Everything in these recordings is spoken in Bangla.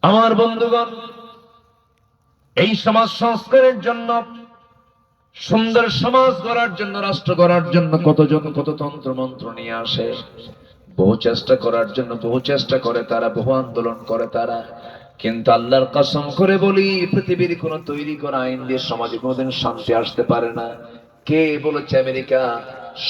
আমার বন্ধুগণ, এই সমাজ সংস্কারের জন্য, সুন্দর সমাজ গড়ার জন্য, রাষ্ট্র গড়ার জন্য কতজন কত তন্ত্র মন্ত্র নিয়ে আসে, বহু চেষ্টা করার জন্য বহু চেষ্টা করে তারা, বহু আন্দোলন করে তারা। কিন্তু আল্লাহর কসম করে বলি, পৃথিবীর কোন তৈরি করা আইন দিয়ে সমাজে কোনোদিন শান্তি আসতে পারে না। কে বলেছে আমেরিকা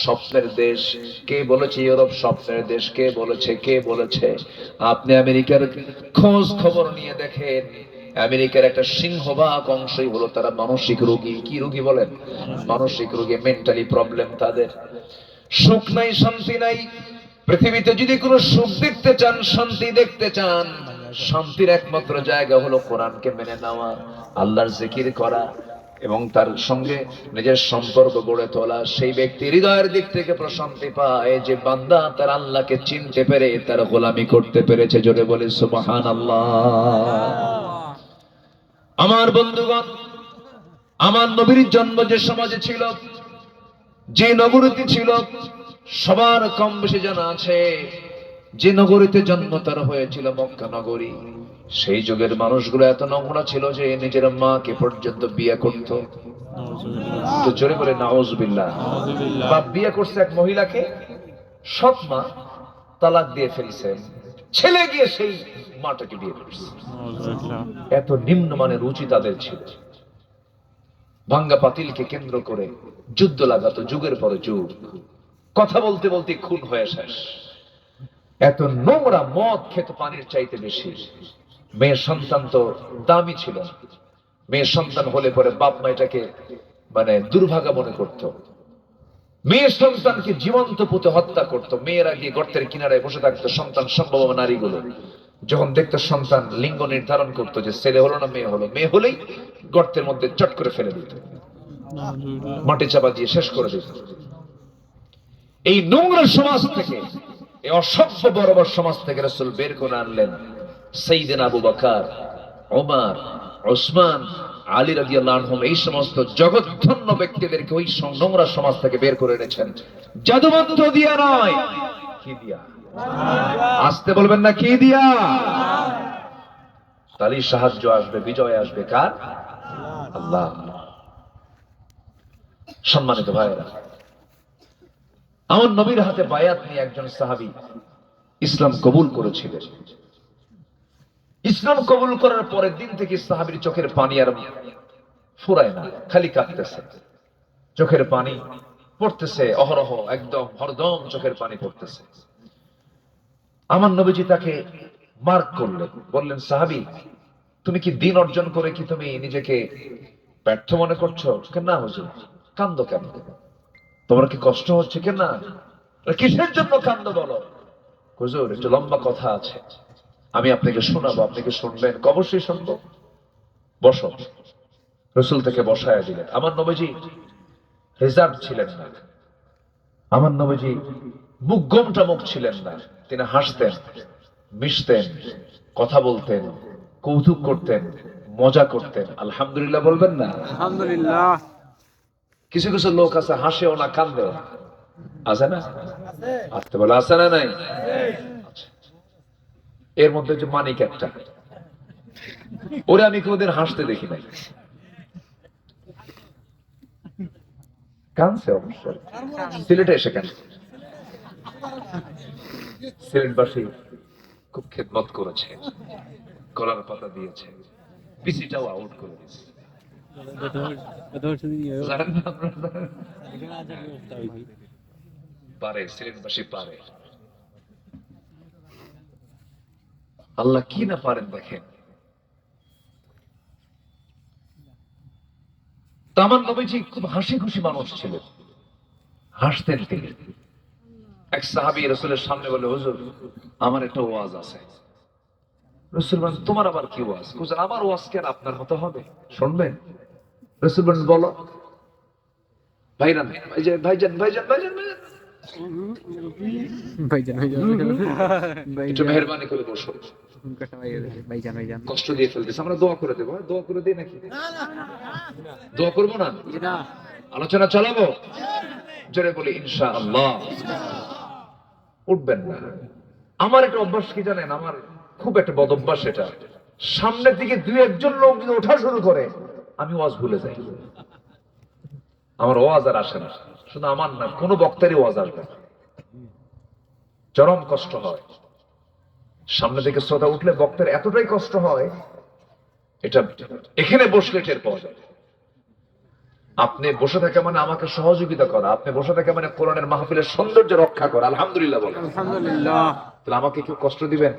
স্বপ্নের দেশ? কে বলেছে ইউরোপ স্বপ্নের দেশ? কে বলেছে? আপনি আমেরিকার খোঁজ খবর নিয়ে দেখেন, আমেরিকার একটা সিংহভাগ অংশই হলো তারা মানসিক রোগী। কি রোগী বলেন? মানসিক রোগী, মেন্টালি প্রবলেম তাদের। সুখ নাই, শান্তি নাই। পৃথিবীতে যদি কোনো সুখ দেখতে চান, শান্তি দেখতে চান, শান্তির একমাত্র জায়গা হলো কোরআনকে মেনে নেওয়া, আল্লাহর জিকির করা এবং তার সঙ্গে নিজের সম্পর্ক গড়ে তোলা। সেই ব্যক্তি হৃদয়ের দিক থেকে প্রশান্তি পায় যে বান্দা তার আল্লাহকে চিনতে পেরে তার গোলামি করতে পেরেছে। জোরে বলে সুবহানাল্লাহ। আমার বন্ধুগণ, আমার নবীর জন্ম যে সমাজে ছিল, যে নগরীতে ছিল, সবার কম বেশি জানা আছে যে নগরীতে জন্ম তার হয়েছিল, মক্কা নগরী। সেই যুগের মানুষগুলো এত নোংরা ছিল যে নিজের মাকে পর্যন্ত বিয়ে করত। তো জোরে বলে নাউজুবিল্লাহ। বাপ বিয়ে করছে এক মহিলাকে, সৎ মা তালাক দিয়ে ফেলছে, ছেলে গিয়ে সেই মাটাকে বিয়ে করছে। এত নিম্নমানের রুচি তাদের ছিল। ভাঙ্গা পাতিলকে কেন্দ্র করে যুদ্ধ লাগাতো, যুগের পরে যুগ। কথা বলতে বলতে খুন হয়ে শেষ। এত নোংরা, মদ খেত পানির চাইতে বেশি। মেয়ের সন্তান তো দামি ছিল। মেয়ের সন্তান হলে পরে বাপ মা এটাকে দুর্ভাগা মনে করত। মেয়ের সন্তানকে জীবন্ত পুঁতে হত্যা করত। মেয়েরা গিয়ে গর্তের কিনারায় বসে থাকতো, সন্তান সম্ভব নারীগুলো যখন দেখতো সন্তান, লিঙ্গ নির্ধারণ করতো যে ছেলে হলো না মেয়ে হলো। মেয়ে হলেই গর্তের মধ্যে চট করে ফেলে দিত, মাটি চাপা দিয়ে শেষ করে দিত। এই নোংরা সমাজ থেকে, এই অসভ্য বর্বর সমাজ থেকে রাসূল বের করে আনলেন সাইয়েদনা আবু বকর, ওমর, ওসমান, আলী রাদিয়াল্লাহু আনহুম। এই সমস্ত জগৎধন্য ব্যক্তিদেরকে ওই নোংরা সমাজ থেকে বের করে এনেছেন। জাদুমন্ত্র দিয়া নয়, কি দিয়া? আসতে বলবেন না, কি দিয়া? তাহলে সাহায্য আসবে, বিজয় আসবে কার? আল্লাহ। সম্মানিত ভাইয়েরা, আমার নবীর হাতে বায়াত নিয়ে একজন সাহাবী ইসলাম কবুল করেছিলেন। ইসলাম কবুল করার পরের দিন থেকে সাহাবীর চোখের পানি আর ফুরায় না, খালি কাঁদতেছে। চোখের পানি পড়তেছে অহরহ, একদম হরদম চোখের পানি পড়তেছে। আমার নবীজি তাকে মার্ক করলেন, বললেন, সাহাবী, তুমি কি দ্বীন অর্জন করে কি তুমি নিজেকে ব্যর্থ মনে করছো? না হুজুর। কান্দো কেন? তোমার কি কষ্ট হচ্ছে? না। কিসের জন্য কান্দো বলো? হুজুর, একটু লম্বা কথা আছে, আমি আপনাকে শোনাবো, আপনি কি শুনবেন? অবশ্যই শুনবো। বসো। রাসূল থেকে বসায়া দিলেন। আমার নবীজি রিজার্ভ ছিলেন না। আমার নবীজি মুখ গোমটা মুখ ছিলেন না। তিনি হাসতেন, মিশতেন, কথা বলতেন, কৌতুক করতেন, মজা করতেন। আলহামদুলিল্লাহ বলবেন না? আলহামদুলিল্লাহ। কিছু কিছু লোক আছে হাসেও না, কান্দেও না, আছে না? আসতে বলে আছে না? নাই? এর মধ্যে যে মানিক একটা, ওরে আমি কোনোদিন হাসতে দেখি নাই। কানছে অবশ্যই, সিলেটে এসে কেন? সিলেটবাসী খুব খেদমত করেছে, কলার পাতা দিয়েছে, পিসিটাও আউট করে দিয়েছে। পারে, সিলেটবাসী পারে। আল্লাহ কি না পারেন দেখেন। তো আমার নবীজি খুব হাসি খুশি মানুষ ছিলেন, হাসতেন তিনি। এক সাহাবী রাসূলের সামনে বলে, হুজুর, আমার একটা ওয়াজ আছে। রাসূল বলেন, তোমার আবার কি ওয়াজ? হুজুর, আমার ওয়াজ কেন আপনার মতো হবে? শুনবেন? রাসূল বলেন, বলো। ভাইজান, ভাইজান, ভাইজান, ভাইজান, ভাইজান একটু মেহেরবানি করে বসো, ভাইজান কষ্ট দিয়ে ফেলতেছে। আমরা দোয়া করে দেবো। দোয়া করে দিই নাকি? দোয়া করবো না? আলোচনা চালাবো? জোরে বলি ইনশাআল্লাহ। উঠবেন না। আমার একটা অভ্যাস কি জানেন? আমার খুব একটা বদ অভ্যাস এটা। সামনের দিকে দুই একজন লোক যদি ওঠা শুরু করে আমি ওয়াজ ভুলে যাই, আমার ওয়াজ আর আসে না। শুধু আমার না, কোনো বক্তারই ওয়াজ আসবে না, চরম কষ্ট হয়। সামনে থেকে শ্রোতা উঠলে বক্তার এতটাই কষ্ট হয়, এটা এখানে বসলে টের পাওয়া যায়। আপনি বসে থাকা মানে আমাকে সহযোগিতা করা, আপনি বসে থাকা মানে কোরআনের মাহফিলের সৌন্দর্য রক্ষা করা। আলহামদুলিল্লাহ বলেন। আলহামদুলিল্লাহ। তাহলে আমাকে কেউ কষ্ট দিবেন?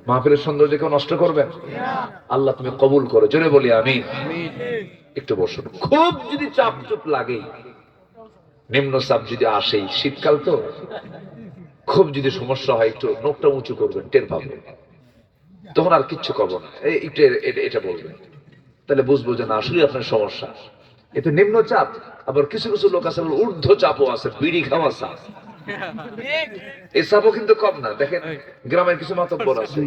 মাহফিলের সৌন্দর্য কেউ নষ্ট করবেন? আল্লাহ তুমি কবুল করো, জোরে বলি আমিন। একটু বসুন। খুব যদি চাপ চুপ লাগে, নিম্ন চাপ যদি আসে, শীতকাল তো, খুব যদি সমস্যা হয় একটু নোকটা উঁচু করবেন, টের পাবেন, তখন আর কিচ্ছু করবো না, এটা বলবেন, তাহলে বুঝবো যে না আসলে আপনার সমস্যা। এতে নিম্ন চাপ, আবার কিছু কিছু লোক আছে ঊর্ধ্ব চাপও আছে, বিড়ি খাওয়া চাপ। এই চাপও কিন্তু কম না। দেখেন গ্রামের কিছু মাতব্বর আছে,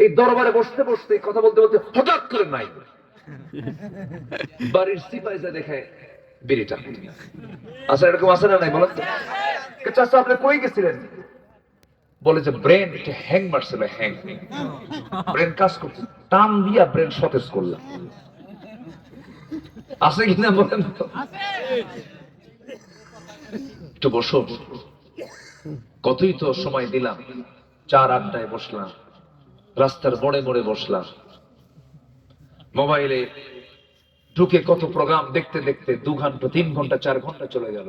এই দরবারে বসতে বসতে কথা বলতে বলতে হঠাৎ করে নাই বাড়ির সিপাই যা দেখে বিড়িটা। আচ্ছা এরকম আছে না নাই বলেন তো? চাচা আপনি কই গেছিলেন? বলে যে ব্রেন একটু হ্যাং মারছিল, হ্যাং, ব্রেন কাজ করছে, টান দিয়া ব্রেন সতেজ করলাম। আছে কিনা বলেন তো? একটু বসো, কতই তো সময় দিলাম, চার আড্ডায় বসলাম, রাস্তার মোড়ে মোড়ে বসলাম, মোবাইলে ঢুকে কত প্রোগ্রাম দেখতে দেখতে 2 ঘন্টা 3 ঘন্টা 4 ঘন্টা চলে গেল।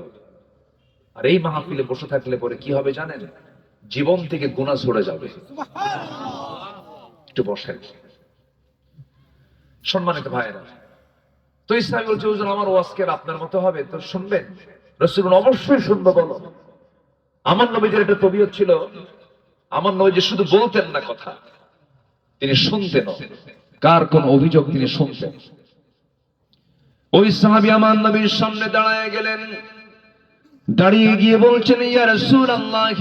আর এই মাহফিলে বসে থাকলে পরে কি হবে জানেন? জীবন থেকে গুনাহ ঝরে যাবে। একটু বসেন সম্মানিত ভাইয়েরা। তো ইসলাম বলছে হুজুর আমার ওয়াজকে আপনার মতো হবে, তো শুনবেন? রাসূল অবশ্যই শুনবো, বলো। আমার নবীর একটা তবিয়ত ছিল, আমার নবী যে শুধু বলতেন না কথা, তিনি শুনতেন। কার কোন অভিযোগ তিনি শুনতেন। ওই সাহাবী আমার নবীর সামনে দাঁড়ায় গেলেন, দাঁড়িয়ে গিয়ে বলছেন ইয়া রাসূলুল্লাহ,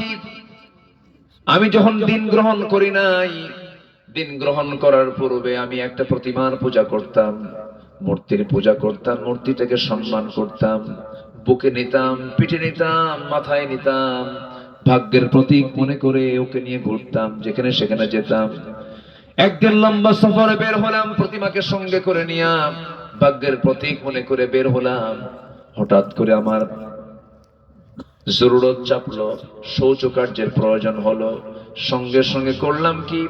আমি যখন দিন গ্রহণ করি নাই, দিন গ্রহণ করার পূর্বে আমি একটা প্রতিমার পূজা করতাম, মূর্তির পূজা করতাম, মূর্তিটাকে সম্মান করতাম, বুকে নিতাম, পিঠে নিতাম, মাথায় নিতাম, ভাগ্যের প্রতীক মনে করে ওকে নিয়ে ঘুরতাম, যেখানে সেখানে যেতাম। একদিন লম্বা সফরে বের হলাম, প্রতিমাকে সঙ্গে করে নিয়ে ভাগ্যের প্রতীক মনে করে বের হলাম। হঠাৎ করে আমার জরুরত চাপলো, শৌচকার্যের প্রয়োজন হলো, সঙ্গে সঙ্গে করলাম কি,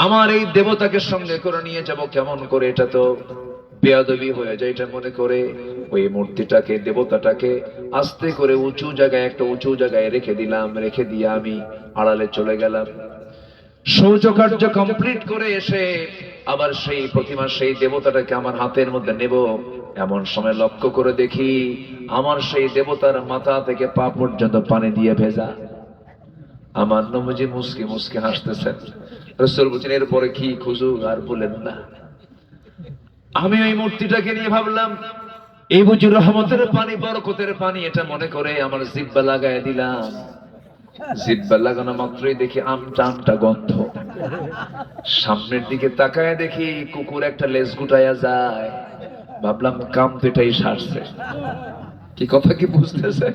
আমার এই দেবতাকে সঙ্গে করে নিয়ে যাব কেমন করে, এটা তো বেয়াদবি হয়ে যায়, এটা মনে করে ওই মূর্তিটাকে, দেবতাটাকে আস্তে করে উঁচু জায়গায়, একটা উঁচু জায়গায় রেখে দিলাম। রেখে দিয়ে আমি আড়ালে চলে গেলাম। শৌচকার্য কমপ্লিট করে এসে আবার সেই প্রতিমা, সেই দেবতাটাকে আমার হাতের মধ্যে নেব, এমন সময় লক্ষ্য করে দেখি আমার সেই দেবতার মাথা থেকে পা পর্যন্ত পানি দিয়ে ভেজা। আমার নবীজি মুস্কি মুস্কি হাসতেছেন। রাসূল বলেন এরপরে কি হুজুর আর বলেন না। আমি ওই মূর্তিটাকে নিয়ে ভাবলাম এই বুঝি রহমতের পানি, বরকতের পানি, এটা মনে করে আমার জিহ্বা লাগায় দিলাম। জিহ্বা লাগানো মাত্রই দেখি আমটা আমটা গন্ধ। সামনের দিকে তাকায় দেখি কুকুর একটা লেজ গুটাইয়া যায়। ভাবলাম কাম তো এটাই সারছে। কি কথা কি বুঝতেছে?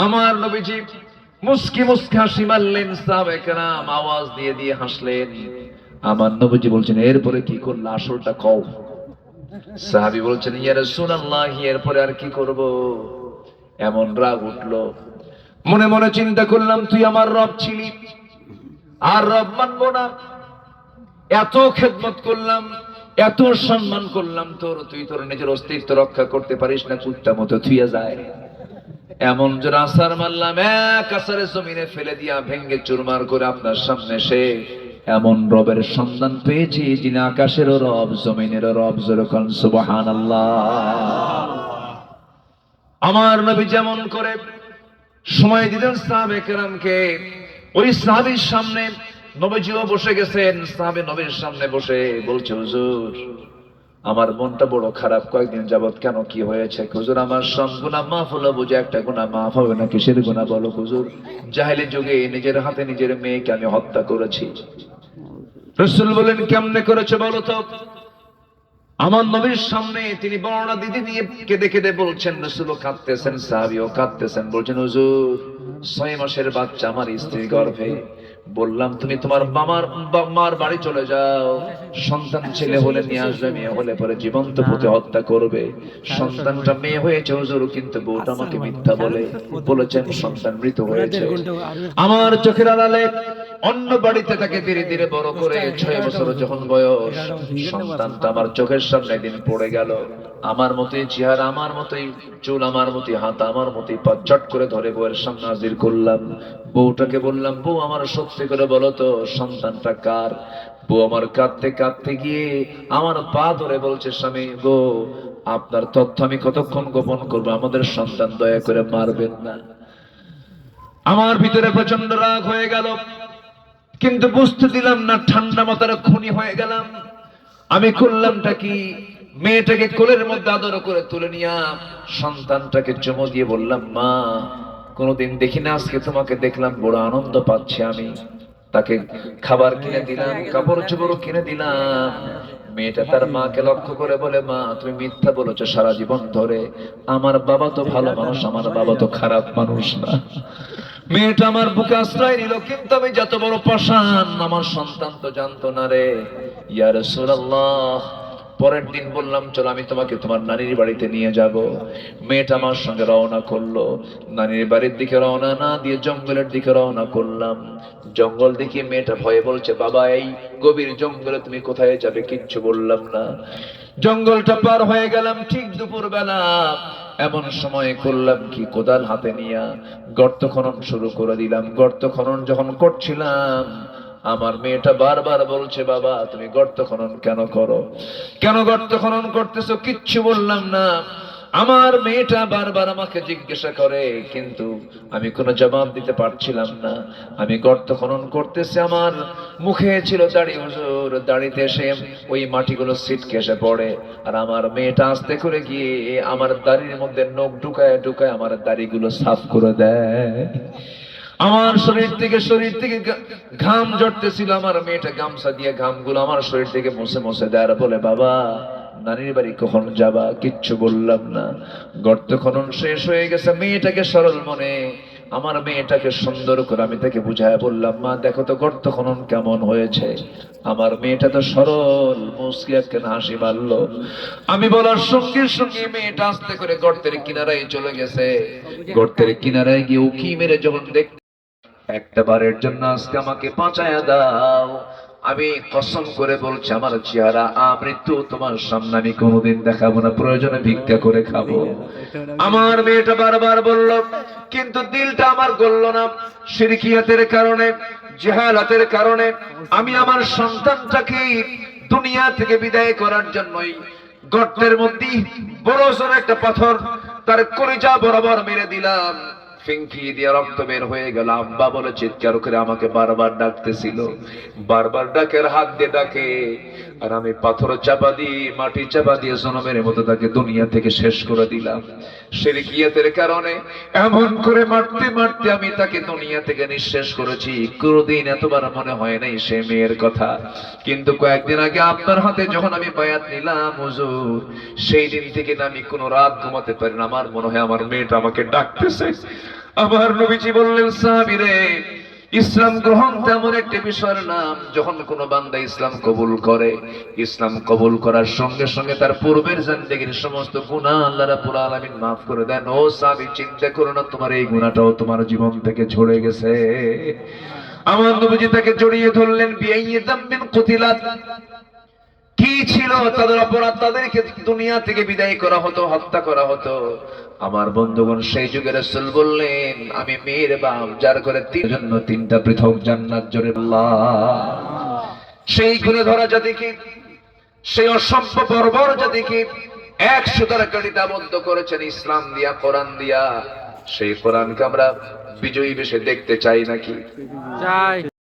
আমার নবীজি মুস্কি মুস্কি হাসি মারলেন, সাহাবায়ে কেরাম আওয়াজ দিয়ে দিয়ে হাসলেন। আমার নবীজি বলছেন এরপরে কি করলে, আসলটা কও। সাহাবী বলছেন ইয়া রাসূলুল্লাহ, এরপরে আর কি করব? এমন রাগ উঠলো, মনে মনে চিন্তা করলাম তুই আমার রব ছিলি, আর রব মানবো না। এত খেদমত করলাম, এত সম্মান করলাম তোর, তুই তোর নিজের অস্তিত্ব রক্ষা করতে পারিস না, কুত্তা মতো থুইয়া যায়। এমন জোর আসার মারলাম, এক আসারে জমিনে ফেলে দিয়া ভেঙ্গে চুরমার করে আপনার সামনে সে এমন রবের সন্ধান পেয়েছি যিনি আকাশেরও রব, জমিনেরও রব। যেরকম সুবহানাল্লাহ। আমার নবী যেমন করে সময় দিলেন সাহাবায়ে কেরামকে, ওই সাহাবীর সামনে নবীজিও বসে গেছেন। সাহাবী নবীর সামনে বসে বলছে হুজুর আমার মনটা বড় খারাপ কয়েকদিন যাবত। কেন, কি হয়েছে? হুজুর আমার সব গুনাহ মাফ হলো, বুঝে একটা গুনাহ মাফ হবে না। কিসের গুনাহ বলো হুজুর? জাহেলি যুগে নিজের হাতে নিজের মেয়েকে আমি হত্যা করেছি। রাসূল বলেন কেমনে করেছে বলো তো? আমার নবীর সামনে তিনি বর্ণনা দিদি নিয়ে কেঁদে কেঁদে বলছেন, রাসূলও কাঁদতেছেন, সাহাবীও কাঁদতেছেন, বলছেন হুজুর 6 মাসের বাচ্চা আমার স্ত্রীর গর্ভে, বললাম তুমি তোমার মার বাড়ি চলে যাও, সন্তান ছেলে হলে নিয়ে আসবে, মেয়ে হলে পরে জীবন্ত পুঁতে হত্যা করবে। সন্তানটা মেয়ে হয়েছে হুজুর, কিন্তু বউটা আমাকে মিথ্যা বলেছেন সন্তান মৃত হয়েছে। আমার চোখের আড়ালে অন্য বাড়িতে তাকে ধীরে ধীরে বড় করে 6 বছর যখন বয়স, সন্তানটা আমার চোখের সামনে একদিন পড়ে গেল। আমার মতোই চেহারা, আমার মতোই চুল, আমার মতোই হাত, আমার মতোই পা, চট করে ধরে বউয়ের সামনে হাজির করলাম। বউটাকে বললাম, বউ আমার সত্যি করে বলো তো সন্তানটা কার? বউ আমার কাঁদতে কাঁদতে গিয়ে আমার পা ধরে বলছে, স্বামী গো, আপনার তথ্য আমি কতক্ষণ গোপন করবো, আমাদের সন্তান, দয়া করে মারবেন না। আমার ভিতরে প্রচন্ড রাগ হয়ে গেল, কিন্তু বুঝতে দিলাম না, ঠান্ডা মাথার খুনি হয়ে গেলাম। আমি করলামটা কি, মেয়েটাকে কোলের মধ্যে আদর করে তুলে নিয়ে সন্তানটাকে চুমু দিয়ে বললাম, মা, কোনোদিন দেখি না, আজকে তোমাকে দেখলাম, বড় আনন্দ পাচ্ছি আমি। তাকে খাবার কিনে দিলাম, কাপড় চোপড় কিনে দিলাম। মেয়েটা তার মাকে লক্ষ্য করে বলে, মা তুমি মিথ্যা বলেছো সারা জীবন ধরে, আমার বাবা তো ভালো মানুষ, আমার বাবা তো খারাপ মানুষ না। মেয়েটা আমার বুকে আশ্রয় নিল, কিন্তু আমি যত বড় পাষাণ, আমার সন্তান তো জানতো না রে। ইয়া রাসূলুল্লাহ, পরের দিন বললাম, চলো আমি তোমাকে তোমার নানির বাড়িতে নিয়ে যাব। মেয়েটা আমার সঙ্গে রওনা করলো। নানির বাড়ির দিকে রওনা না দিয়ে জঙ্গলের দিকে রওনা করলাম। জঙ্গল দেখে মেয়েটা ভয়ে বলছে, বাবা এই গভীর জঙ্গলে তুমি কোথায় যাবে? কিচ্ছু বললাম না। জঙ্গলটা পার হয়ে গেলাম ঠিক দুপুর বেলা। এমন সময় করলাম কি, কোদাল হাতে নিয়ে গর্ত খনন শুরু করে দিলাম। গর্ত খনন যখন করছিলাম, আমার মেয়েটা বারবার বলছে, বাবা তুমি গর্ত খনন কেন করো, কেন গর্ত খনন করতেছো? কিচ্ছু বললাম না। আমার মেয়েটা বারবার আমাকে জিজ্ঞাসা করে, কিন্তু আমি কোনো জবাব দিতে পারছিলাম না। আমি গর্ত খনন করতেছি, আমার মুখে ছিল দাড়ি হুজুর, দাড়িতে এসে ওই মাটিগুলো ছিটকে এসে পড়ে। আর আমার মেয়েটা আস্তে করে গিয়ে আমার দাড়ির মধ্যে নখ ঢুকায় ঢুকায় আমার দাড়িগুলো সাফ করে দেয়। আমার শরীর থেকে ঘাম ঝরতেছিল, আমার মেয়েটা গামছা দিয়ে ঘামগুলো আমার শরীর থেকে মুছে মুছে দেয়, আর বলে, বাবা নানির বাড়ি কখন যাবা? কিচ্ছু বললাম না। গর্ত খনন শেষ হয়ে গেছে। মেয়েটাকে সরল মনে, আমার মেয়েটাকে সুন্দর করে আমি তাকে বুঝায় বললাম, মা দেখো তো গর্ত খনন কেমন হয়েছে। আমার মেয়েটা তো সরল, মুসকি একখানা হাসি মারলো। আমি বলার সঙ্গে সঙ্গে মেয়েটা আস্তে করে গর্তের কিনারায় চলে গেছে। গর্তের কিনারায় গিয়ে উকি মেরে যখন দেখ, একটা বারের জন্য আজকে আমাকে বাঁচায়া দাও। আমি কসম করে বলছি, আমার চেহারা আমৃত্যু তোমার সামনে আমি কোনোদিন দেখাবো না, প্রয়োজনে ভিক্ষা করে খাবো। আমার মেয়েটা বারবার বলল, কিন্তু দিলটা আমার গলল না। শিরকিয়াতের কারণে, জাহালাতের কারণে আমি আমার সন্তানটাকে দুনিয়া থেকে বিদায় করার জন্যই গর্তের মধ্যে বড় সড় একটা পাথর তার কলিজা বরাবর মেরে দিলাম। ফিঙ্কি দিয়ে রক্ত বের হয়ে গেল। আব্বা বলে চিৎকার করে আমাকে বারবার ডাকতেছিল, বারবার ডাকের হাত দিয়ে ডাকে, আর আমি পাথর চাপা দিয়ে, মাটি চাপা দিয়ে জনমের মতো তাকে দুনিয়া থেকে শেষ করে দিলাম। শিরকিয়াতের কারণে এমন করে মারতে মারতে আমি তাকে দুনিয়া থেকে নিঃশেষ করেছি। কোনদিন এতবার মনে হয় নাই সে মেয়ের কথা। কিন্তু কয়েকদিন আগে আপনার হাতে যখন আমি বায়াত নিলাম হুজুর, সেই দিন থেকে না আমি কোনো রাত ঘুমাতে পারি না। আমার মনে হয় আমার মেয়েটা আমাকে ডাকতেছে। আমার নবীজি বললেন, সাহাবীরে, ইসলাম গ্রহণ তেমন একটি বিষয়ের নাম, যখন কোনো বান্দা ইসলাম কবুল করে, ইসলাম কবুল করার সঙ্গে সঙ্গে তার পূর্বের জিন্দেগীর সমস্ত গুনাহ আল্লাহ রাব্বুল আলামিন মাফ করে দেন। ও সাহাবী, চিন্তা করো না, তোমার এই গুনাহটাও তোমার জীবন থেকে ঝরে গেছে। আমার নবীজি তাকে জড়িয়ে ধরলেন, বিআইয়ি যামবিন কুতিলাত, কি ছিল তাদের অপরাধ? তাদেরকে দুনিয়া থেকে বিদায় করা হতো, হত্যা করা হতো। আমার বন্ধুগণ, সেই যুগে রাসূল বললেন, আমি মেয়ের বাপ, যার করে জন্য 3টা পৃথক জান্নাত, জোরে আল্লাহ। সেই গুণে ধরা জাতিকে, সেই অসভ্য বর্বর জাতিকে 100 দ্বারা কাঠিতাবদ্ধ করেছেন ইসলাম দিয়া, কোরআন দিয়া। সেই কোরআনকে আমরা বিজয়ী বেশে দেখতে চাই নাকি? চাই।